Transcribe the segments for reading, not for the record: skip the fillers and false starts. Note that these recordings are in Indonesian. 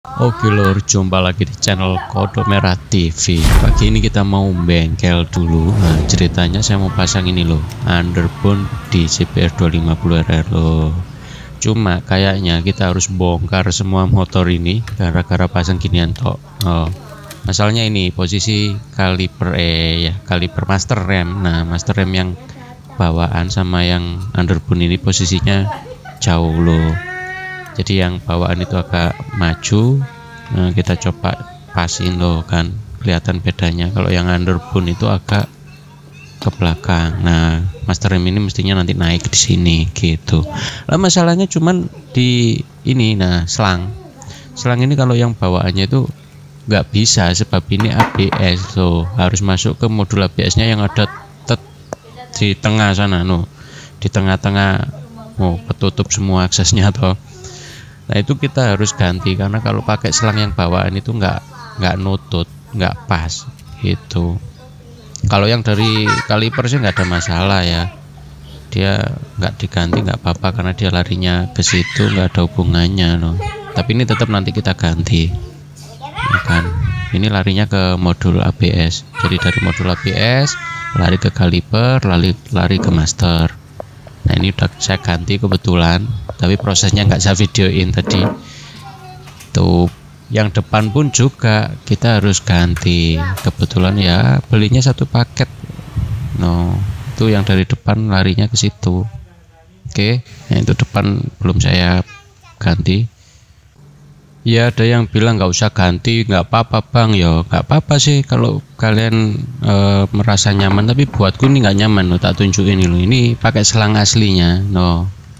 Oke lor, jumpa lagi di channel Kodok Merah TV. Pagi ini kita mau bengkel dulu. Nah, ceritanya saya mau pasang ini loh, underbone di CBR 250RR loh. Cuma kayaknya kita harus bongkar semua motor ini gara-gara pasang ginian tok. Masalahnya ini posisi kaliper kaliper master rem. Nah, master rem yang bawaan sama yang underbone ini posisinya jauh loh. Jadi yang bawaan itu agak maju. Nah, kita coba pasin loh, kan kelihatan bedanya. Kalau yang underbone itu agak ke belakang. Nah, master rem ini mestinya nanti naik di sini gitu. Lah masalahnya cuman di ini, nah selang ini kalau yang bawaannya itu nggak bisa, sebab ini ABS loh, harus masuk ke modul ABS-nya yang ada di tengah sana loh, di tengah-tengah. Ketutup semua aksesnya toh. Nah itu kita harus ganti, karena kalau pakai selang yang bawaan itu nggak nutut, nggak pas gitu. Kalau yang dari kaliper sih nggak ada masalah ya, dia nggak diganti nggak apa-apa karena dia larinya ke situ, nggak ada hubungannya loh. Tapi ini tetap nanti kita ganti, ya kan? Ini larinya ke modul ABS, jadi dari modul ABS lari ke kaliper, lari ke master. Nah ini udah saya ganti kebetulan, tapi prosesnya nggak saya videoin tadi. Tuh, yang depan pun juga kita harus ganti. Kebetulan ya belinya satu paket. Itu yang dari depan larinya ke situ. Oke, yang itu depan belum saya ganti. Ya ada yang bilang nggak usah ganti, nggak apa-apa bang. Ya nggak apa-apa sih kalau kalian merasa nyaman, tapi buatku ini nggak nyaman loh. Tak tunjukin ini pakai selang aslinya.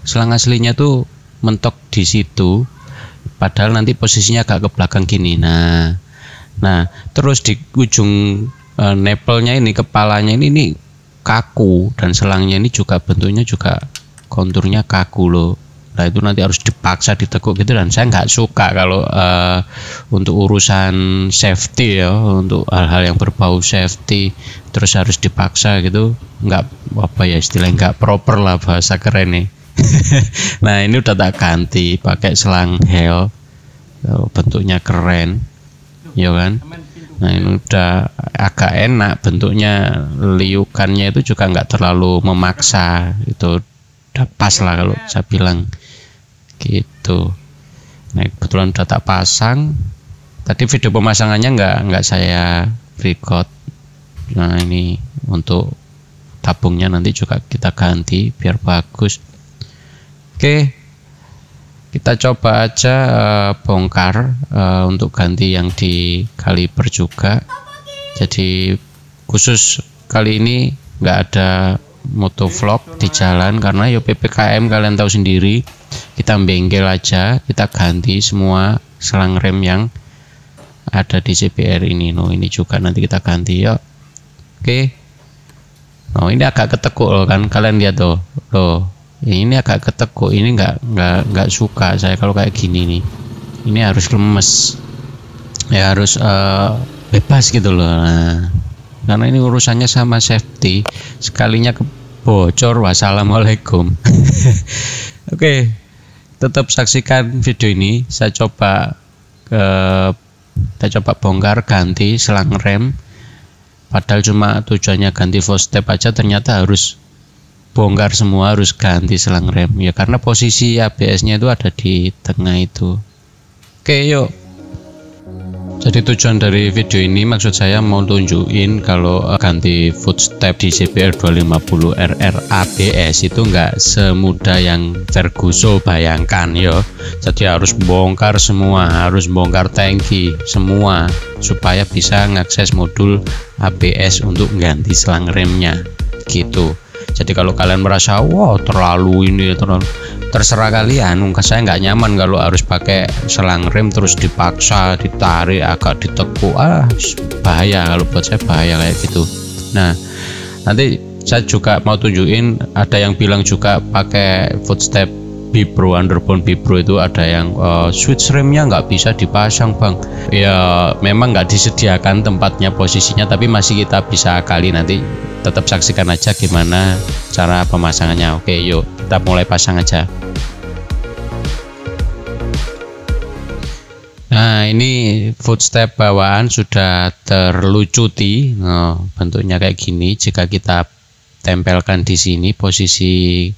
Selang aslinya tuh mentok di situ, padahal nanti posisinya agak ke belakang gini. Nah terus di ujung nepelnya ini, kepalanya ini kaku, dan selangnya ini juga bentuknya juga konturnya kaku loh. Nah itu nanti harus dipaksa ditekuk gitu, dan saya nggak suka kalau untuk urusan safety ya, untuk hal-hal yang berbau safety terus harus dipaksa gitu, nggak apa ya istilahnya, nggak proper lah bahasa keren nih. Nah ini udah tak ganti pakai selang Hel, bentuknya keren ya kan. Nah ini udah agak enak bentuknya, liukannya itu juga nggak terlalu memaksa, itu udah pas lah kalau saya bilang gitu. Nah kebetulan udah tak pasang, tadi video pemasangannya nggak saya record. Nah ini untuk tabungnya nanti juga kita ganti biar bagus. Oke, kita coba aja bongkar untuk ganti yang di kaliper juga. Jadi khusus kali ini nggak ada motovlog di jalan karena ya PPKM kalian tahu sendiri. Kita bengkel aja, kita ganti semua selang rem yang ada di CBR ini. Ini juga nanti kita ganti ya. Oke. Ini agak ketekuk loh kan, kalian lihat loh. Ini agak ketekuk, ini nggak suka saya kalau kayak gini nih. Ini harus lemes, ya harus bebas gitu loh. Nah, karena ini urusannya sama safety, sekalinya bocor wassalamualaikum. Oke, tetap saksikan video ini. Saya coba bongkar ganti selang rem, padahal cuma tujuannya ganti full step aja, ternyata harus bongkar semua, harus ganti selang rem ya, karena posisi ABS-nya itu ada di tengah itu. Oke yuk. Jadi tujuan dari video ini, maksud saya mau tunjukin kalau ganti footstep di CBR 250RR ABS itu nggak semudah yang Ferguson bayangkan yo. Jadi harus bongkar semua, harus bongkar tangki semua supaya bisa ngakses modul ABS untuk ganti selang remnya gitu. Jadi kalau kalian merasa wah terlalu terserah kalian. Saya nggak nyaman kalau harus pakai selang rem terus dipaksa, ditarik, agak ditekuk. Bahaya, kalau buat saya bahaya kayak gitu. Nah nanti saya juga mau tunjukin, ada yang bilang juga pakai footstep Bipro, underbone Bipro itu ada yang switch remnya nggak bisa dipasang bang. Ya memang nggak disediakan tempatnya, posisinya, tapi masih kita bisa kali. Nanti tetap saksikan aja gimana cara pemasangannya. Oke yuk kita mulai pasang aja. Nah, ini footstep bawaan sudah terlucuti. Nah, bentuknya kayak gini. Jika kita tempelkan di sini, posisi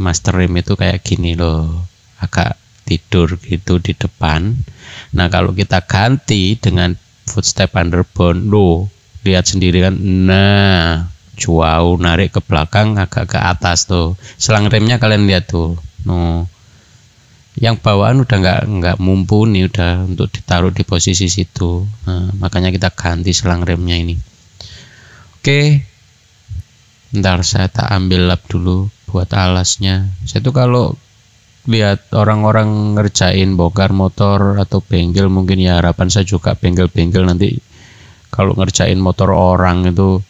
master rim itu kayak gini loh, agak tidur gitu di depan. Nah, kalau kita ganti dengan footstep underbone, loh, lihat sendiri kan. Nah, jauh narik ke belakang, agak ke atas tuh. Selang remnya kalian lihat tuh. No. Yang bawaan udah nggak mumpuni udah untuk ditaruh di posisi situ. Nah, makanya kita ganti selang remnya ini. Oke, bentar saya tak ambil lap dulu buat alasnya. Saya tuh kalau lihat orang-orang ngerjain bongkar motor atau bengkel, mungkin ya harapan saya juga bengkel-bengkel nanti kalau ngerjain motor orang itu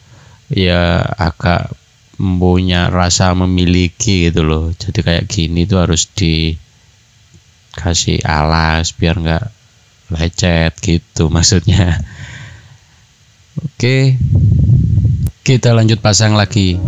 ya agak punya rasa memiliki gitu loh. Jadi kayak gini tuh harus dikasih alas biar nggak lecet gitu maksudnya. Oke, kita lanjut pasang lagi.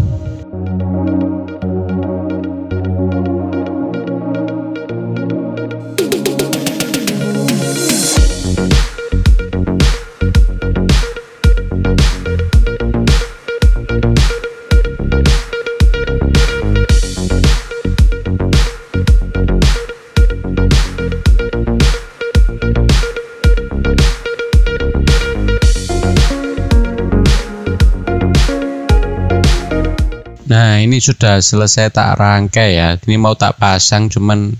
Nah, ini sudah selesai tak rangkai ya. Ini mau tak pasang, cuman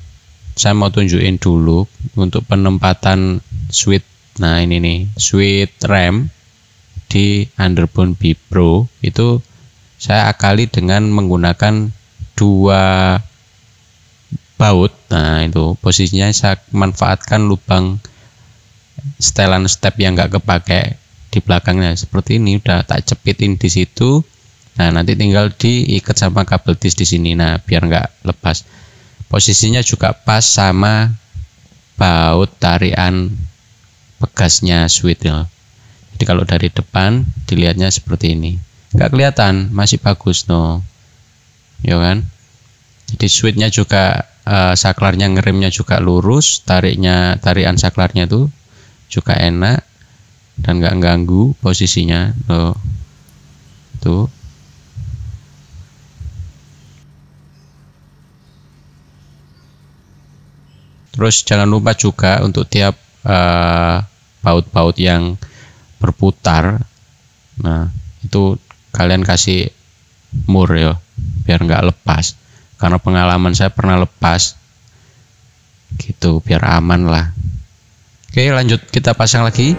saya mau tunjukin dulu untuk penempatan switch. Nah, ini nih, switch rem di underbone B Pro itu saya akali dengan menggunakan 2 baut. Nah, itu posisinya saya manfaatkan lubang setelan step yang nggak kepake di belakangnya seperti ini, udah tak cepitin di situ. Nah, nanti tinggal diikat sama kabel dis di sini. Nah, biar nggak lepas. Posisinya juga pas sama baut tarian pegasnya switch ya. Jadi kalau dari depan dilihatnya seperti ini. Nggak kelihatan, masih bagus no. Ya kan? Jadi switchnya juga saklarnya ngeremnya juga lurus, tarian saklarnya tuh juga enak dan nggak ganggu posisinya loh. Tuh. Terus jangan lupa juga untuk tiap baut-baut yang berputar, nah itu kalian kasih mur ya, biar nggak lepas. Karena pengalaman saya pernah lepas, gitu, biar aman lah. Oke, lanjut kita pasang lagi.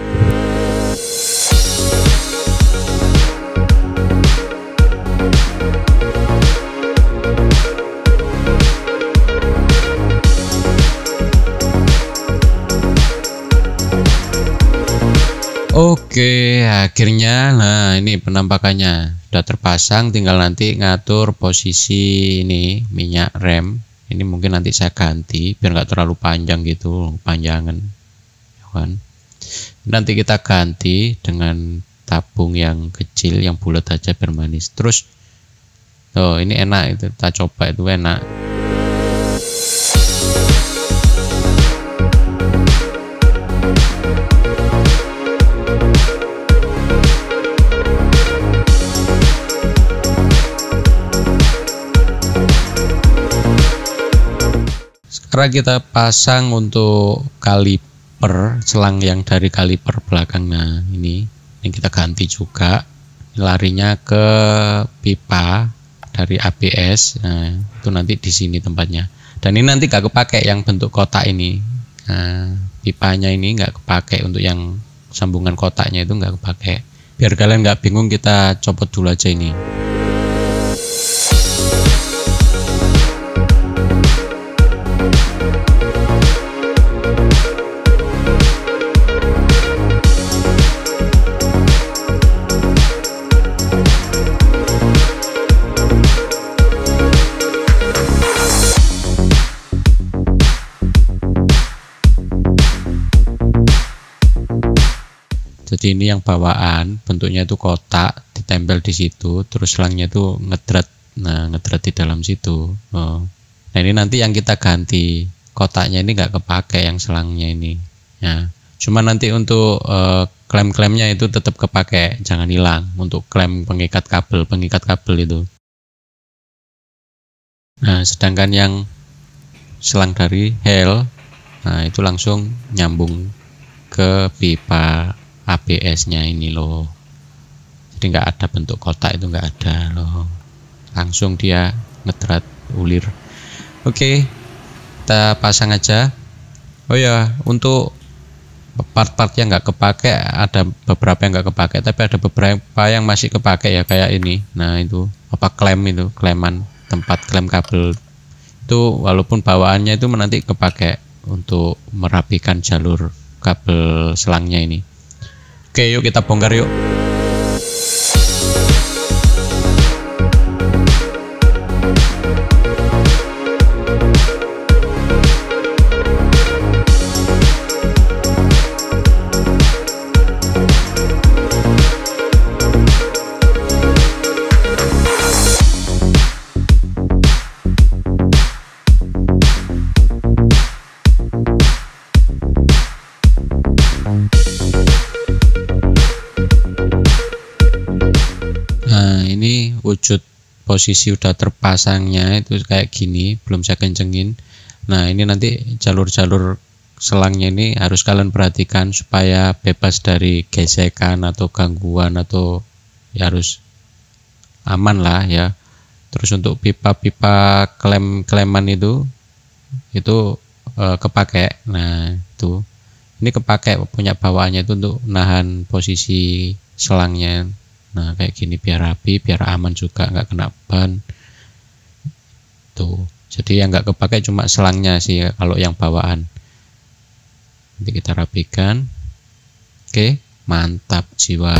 Oke, akhirnya nah ini penampakannya sudah terpasang, tinggal nanti ngatur posisi ini minyak rem. Ini mungkin nanti saya ganti biar nggak terlalu panjang gitu, panjangan ya kan. Nanti kita ganti dengan tabung yang kecil, yang bulat aja biar manis. Terus oh ini enak, itu kita coba, itu enak. Sekarang kita pasang untuk kaliper, selang yang dari kaliper belakang. Nah ini kita ganti juga, larinya ke pipa dari ABS. Nah itu nanti di sini tempatnya, dan ini nanti gak kepake yang bentuk kotak ini. Nah pipanya ini nggak kepake, untuk yang sambungan kotaknya itu nggak kepake. Biar kalian nggak bingung, kita copot dulu aja ini. Jadi ini yang bawaan, bentuknya itu kotak, ditempel di situ, terus selangnya itu ngedrat. Nah, ngedrat di dalam situ. Oh. Nah, ini nanti yang kita ganti, kotaknya ini nggak kepake yang selangnya ini. Ya. Cuma nanti untuk klem-klemnya itu tetap kepake, jangan hilang untuk klem pengikat kabel itu. Nah, sedangkan yang selang dari hel, nah itu langsung nyambung ke pipa ABS-nya ini loh. Jadi nggak ada bentuk kotak, itu nggak ada loh, langsung dia ngedrat ulir. Oke, kita pasang aja. Oh ya, untuk part-part yang nggak kepake, ada beberapa yang nggak kepake, tapi ada beberapa yang masih kepake ya, kayak ini. Nah itu apa, klem itu, kleman tempat klem kabel itu, walaupun bawaannya itu nanti kepake untuk merapikan jalur kabel selangnya ini. Oke, yuk kita bongkar yuk. Nah ini wujud posisi udah terpasangnya itu kayak gini, belum saya kencengin. Nah ini nanti jalur-jalur selangnya ini harus kalian perhatikan supaya bebas dari gesekan atau gangguan, atau ya harus aman lah ya. Terus untuk pipa-pipa klem-kleman itu kepake. Nah itu ini kepake punya bawaannya itu untuk nahan posisi selangnya. Nah kayak gini biar rapi, biar aman juga, nggak kena ban tuh. Jadi yang nggak kepake cuma selangnya sih kalau yang bawaan. Nanti kita rapikan. Oke, mantap jiwa.